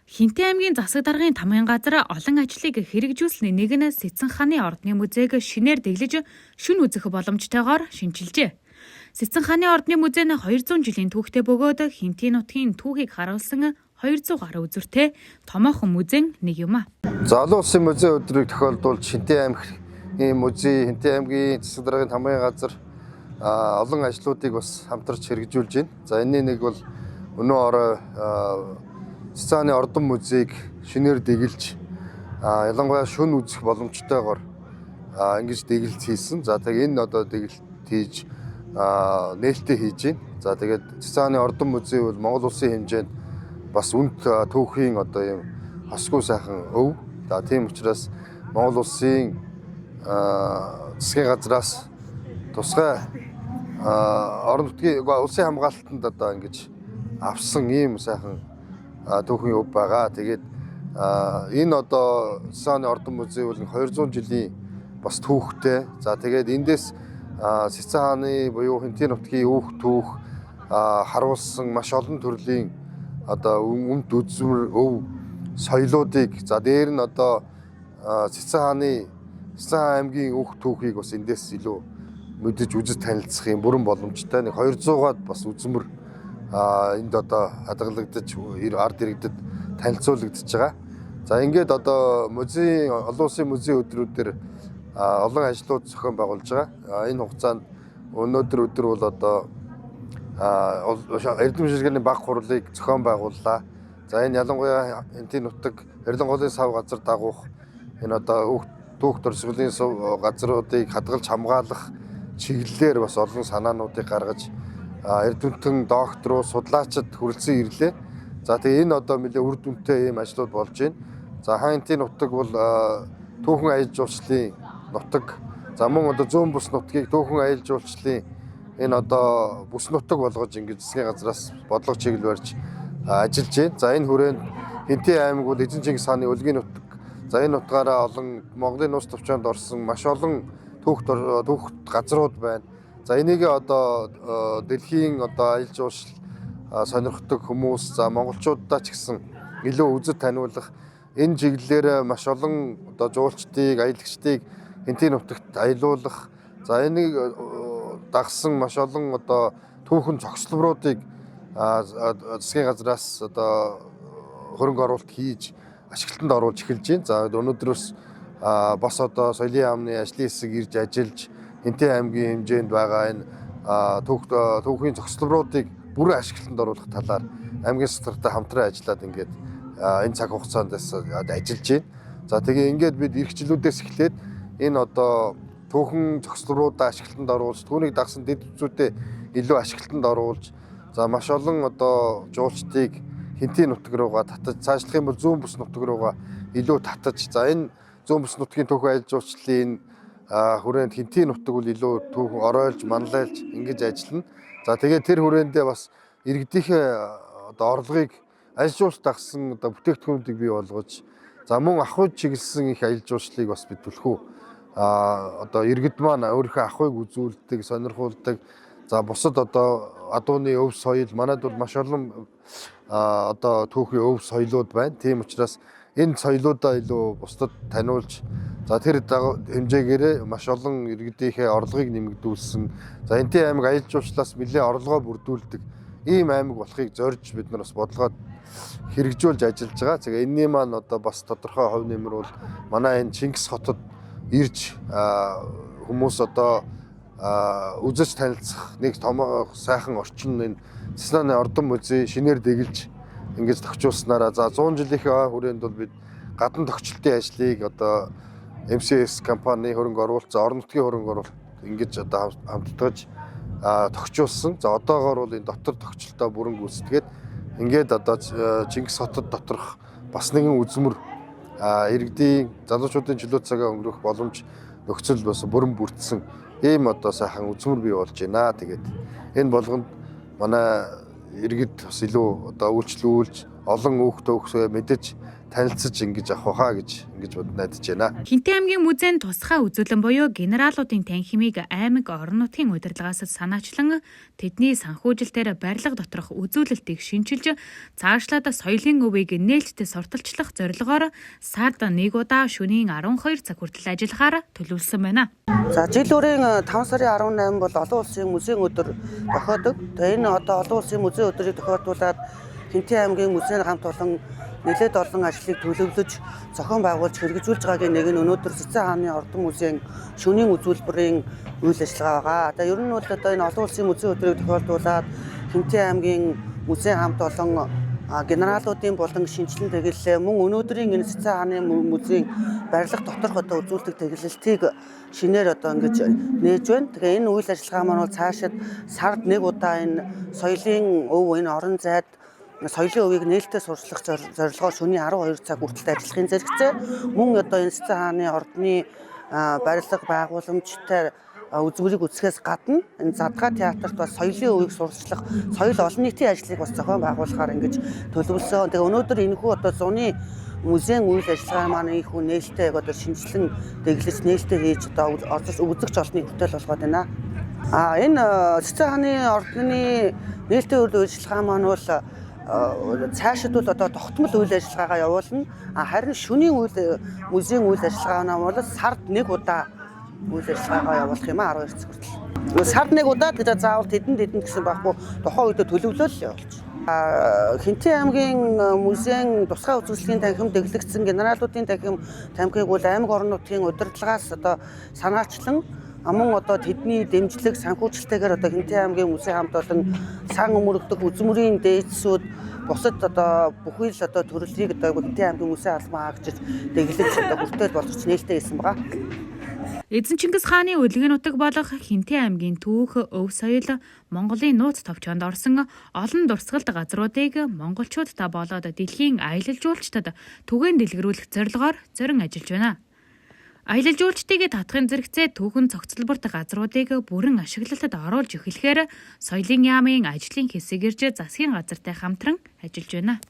Хинтээ аймгийн засаг даргын тамгын газар олон ажлыг хэрэгжүүлсний нэг нь Сэцэн хааны ордны музейг шинээр дэглэж шүн үзэх боломжтойгоор шинжилжээ. Сэцэн хааны ордны музей нь 200 жилийн түүхтэй бөгөөд Хинтээ нутгийн түүхийг харуулсан 200 гаруй үзүүртэй томоохон музейн нэг юм. Залуу улсын музей өдрийг тохиолдуулж Хинтээ аймгийн музей, Хинтээ аймгийн засаг даргын тамгын газар олон ажлуудыг бас хамтарч хэрэгжүүлж байна. За энэний нэг бол өнөө орой Сэцэн хааны ордон музейг шинээр дэглэж ялангуяа шүн үзэх боломжтойгоор ингэж дэглэлт хийсэн. За тэгээ энэ одоо дэглэлт хийж нээлттэй хийж байна. За тэгээд Сэцэн хааны ордон музей бол Монгол улсын хэмжээнд бас үнд түүхийн одоо юм хосгүй сайхан өв. За тийм учраас Монгол улсын засгийн газраас тусгай орон нутгийн улсын хамгаалалтанд одоо ингэж авсан ийм сайхан түүхийн өв байгаа. Тэгээд энэ одоо Сэцэн хааны ордон музей бол 200 жилийн бас түүхтэй. За тэгээд эндээс Сэцэн хааны буюу Хинтээ нутгийн өв түүх харуулсан маш олон төрлийн одоо өмд үзмэр өв соёлоодыг за дээр нь одоо Сэцэн аймгийн өв түүхийг бас эндээс илүү мэдэж үзэж танилцах юм бүрэн боломжтой. Нэг 200-аад бас үзмэр энд одоо хадгалагдаж ард иргэдэд танилцуулагдаж байгаа. За ингээд одоо музей олон улсын музей өдрүүдээр олон ажлууд зохион байгуулж байгаа. Энэ хугацаанд өнөөдөр өдөр бол одоо Эрдэм шишгэрийн баг хурлыг зохион байгууллаа. За энэ ялангуяа Хинтээ нутаг Харилан голын сав газар дагуух энэ одоо түүх дурсгалын газруудыг хадгалж хамгаалах чиглэлээр бас олон санаануудыг гаргаж эрдэмтэн, докторууд, судлаачид хүрэлцэн ирлээ. За тэгээ энэ одоо нэлээ үр дүнтэй ийм ажлууд болж байна. За Хинтээ нутаг бол түүхэн аялал жуулчлалын нутаг. За мөн одоо зүүн бүс нутгийг түүхэн аялал жуулчлалын энэ одоо бүс нутаг болгож ингэж засгийн газраас бодлого чиглэл барьж ажиллаж байна. За энэ хүрээнд Хинтээ аймаг бол Эзэн Чингис хааны өлгийн нутаг. За энэ нутгаараа олон Монголын нууц төвчөнд орсон маш олон түүх газрууд байна. За энийг одоо дэлхийн одоо аялал жуулчлал сонирхдаг хүмүүс за монголчуудаа ч гэсэн илүү үзэж таниулах энэ чиглэлээр маш олон одоо жуулчдыг, аялагчдыг Хинтээ нутагт аялуулах за энийг дагсан маш олон одоо түүхэн цогцлборуудыг засгийн газраас одоо хөрөнгө оруулалт хийж ашиглалтанд оруулж эхэлж байна. За өнөөдрөөс бас одоо соёлын яамны ажлын хэсэг ирж ажиллаж Хинтээ аймгийн хэмжээнд байгаа энэ түүхийн цогцлборуудыг бүрэн ашиглалтанд оруулах талаар аймгийн стратегтэй хамтран ажиллаад ингээд энэ цаг хугацаанд ажиллаж байна. За тэгээ ингээд бид эх жилүүдээс эхлээд энэ одоо түүхэн цогцлборуудаа ашиглалтанд оруулж түүнийг дагсан дэд үзүүдэд илүү ашиглалтанд оруулж за маш олон одоо жуулчдыг Хинтээ нутаг руугаа татаж цаашлах юм бол зүүн бүс нутаг руугаа илүү татаж за энэ зүүн бүс нутгийн түүхэн аялал жуулчлалын хүрээнд Хинтээ нутаг бол илүү түүхэн оройлж манлайлж ингэж ажиллана. За тэгээд тэр хүрээндээ бас иргэдийнхээ одоо орлогыг аялал жуулчлалт дагсан одоо бүтээгдэхүүнүүдийг бий болгож за мөн ахуйд чиглэсэн их аялал жуулчлалыг бас бид түлхүү одоо иргэд маань өөрийнхөө ахуйг үзүүлдэг, сонирхуулдаг. За бусад одоо адууны өв соёл манайд бол маш олон одоо түүхийн өв соёлууд байна. Тийм учраас энэ соёлуудаа илүү бусдад таниулж за тэр хэмжээгээр маш олон иргэдийнхээ орлогыг нэмэгдүүлсэн. За Хинтээ аймаг аялал жуулчлалаас нэлээд орлогоо бүрдүүлдэг ийм аймаг болохыг зорж бид нар бас бодлогоо хэрэгжүүлж ажиллаж байгаа. Тэгээ энэний маань одоо бас тодорхой хувь нэмэр бол манай энэ Чингис хотод ирж хүмүүс одоо үзэж танилцах нэг том сайхан орчин энэ Сэцэн хааны ордон музей шинээр дэглэж ингэж тохижуулснараа за 100 жилийнхээ хүрээнд бол бид гадна тохичлтын ажлыг одоо МСС компани хөрөнгө оруулалт, орон нутгийн хөрөнгө оруулалт ингэж одоо хамтдаж тохижуулсан. За одоогоор бол энэ дотор тохичлолтоо бүрэн гүйцэтгээд ингээд одоо Чингис хотод доторх бас нэгэн үзмэр иргэдийн залуучуудын чөлөө цагаа өнгөрөх боломж нөхцөл бас бүрэн бүрдсэн ийм одоо сайхан үзмэр бий болж байна. Тэгээд энэ болгонд манай иргэд бас илүү одоо үйлчлүүлж олон хүүхдөө мэдэж танилцж ингэж авах хаа гэж найдаж байна. Хинтээ аймгийн музейн тусгай үзүүлэн буюу генералуудын танхимыг аймаг орон нутгийн удирдлагаас санаачлан тэдний санхүүжилтээр барилга доторх үзүүлэлтийг шинчилж цаашлаад соёлын өвийг нээлттэй сурталчлах зорилгоор сард 1 удаа шөнийн 12 цаг хүртэл ажиллахаар төлөвлөсөн байна. За жил өрийн 5 сарын 18 бол олон улсын музейн өдөр тохиодог. Тэгээ энэ одоо олон улсын музейн өдрийг тохиолдуулаад Хинтээ аймгийн музейн хамт олон нэлээд олон ажлыг төлөвлөж зохион байгуулж хэрэгжүүлж байгаагийн нэг нь өнөөдөр Цэцэн хааны ордон музейн шөнийн үзүүлбэрийн үйл ажиллагаа байгаа. Ер нь бол одоо энэ олон улсын музейн өдрийг тохиолдуулаад Хинтээ аймгийн музейн хамт олон генералуудын болон шинжилэн тэглэлээ мөн өнөөдрийн энэ Цэцэн хааны музейн барилга доторх одоо үзүүлдэг тэглэлтийг шинээр одоо ингэж нээж байна. Тэгээ энэ үйл ажиллагаа маань бол цаашид сард 1 удаа энэ соёлын өв энэ орон зайд соёлын өвийг нээлттэй сурчлах зорилгоор шөнийн 12 цаг хүртэл ажиллахын зэрэгцээ мөн одоо энэ Цэцэн хааны ордны барилга байгууламжтай үзмэрийг үзэхээс гадна энэ Задгаа театрт бас соёлын өвийг сурчлах соёл олон нийтийн ажлыг бас зохион байгуулахаар ингэж төлөвлөсөн. Тэгээ өнөөдөр энэхүү одоо зуны музейн үйл ажиллагаа маань ийхүү нээлттэй одоо шинжилэн дэглэж нээлттэй хийж одоо үзэгч олныг бүтээл болгоод байна. Энэ Цэцэн хааны ордны нээлттэй үйл ажиллагаа маань бол цаашид бол одоо тогтмол үйл ажиллагаагаа явуулна. Харин шөнийн музейн үйл ажиллагаа нь бол сард 1 удаа үйл ажиллагаагаа явуулах юм 12 цаг хүртэл. Сард 1 удаа тэгээ заавал тэдэнд гэсэн байхгүй тухайн үедээ төлөвлөл явуулж. Хинтээ аймгийн музейн тусгай үзүүлэлтийн танхим дэглэгдсэн генералуудын танхимыг бол аймаг орон нутгийн удирдлагаас одоо санаачлан мөн одоо тэдний дэмжлэг санхүүжилтээр одоо Хинтээ аймгийн музейн хамт олон сан өмөрөгдөх үзмөрийн дээдсүүд бусад одоо бүхий л одоо төрлийг одоо Хинтээ аймгийн музейн албан хаагчид дэглэж одоо хүртэл болгож нээлттэй хийсэн байгаа. Эзэн Чингис хааны өдлөгийн нутаг болох Хинтээ аймгийн түүх, өв соёл, Монголын нууц товчоонд орсон олон дурсгалт газруудыг монголчуудтай болоод дэлхийн аялал жуулчдад түгээн дэлгэрүүлэх зорилгоор зорин ажиллаж байна. Аялал жуулчдыг татахын зэрэгцээ түүхэн цогцлборт газруудыг бүрэн ашиглалтад оруулж эхлэхээр соёлын яамын ажлын хэсэг ирж засгийн газартай хамтран ажиллаж байна.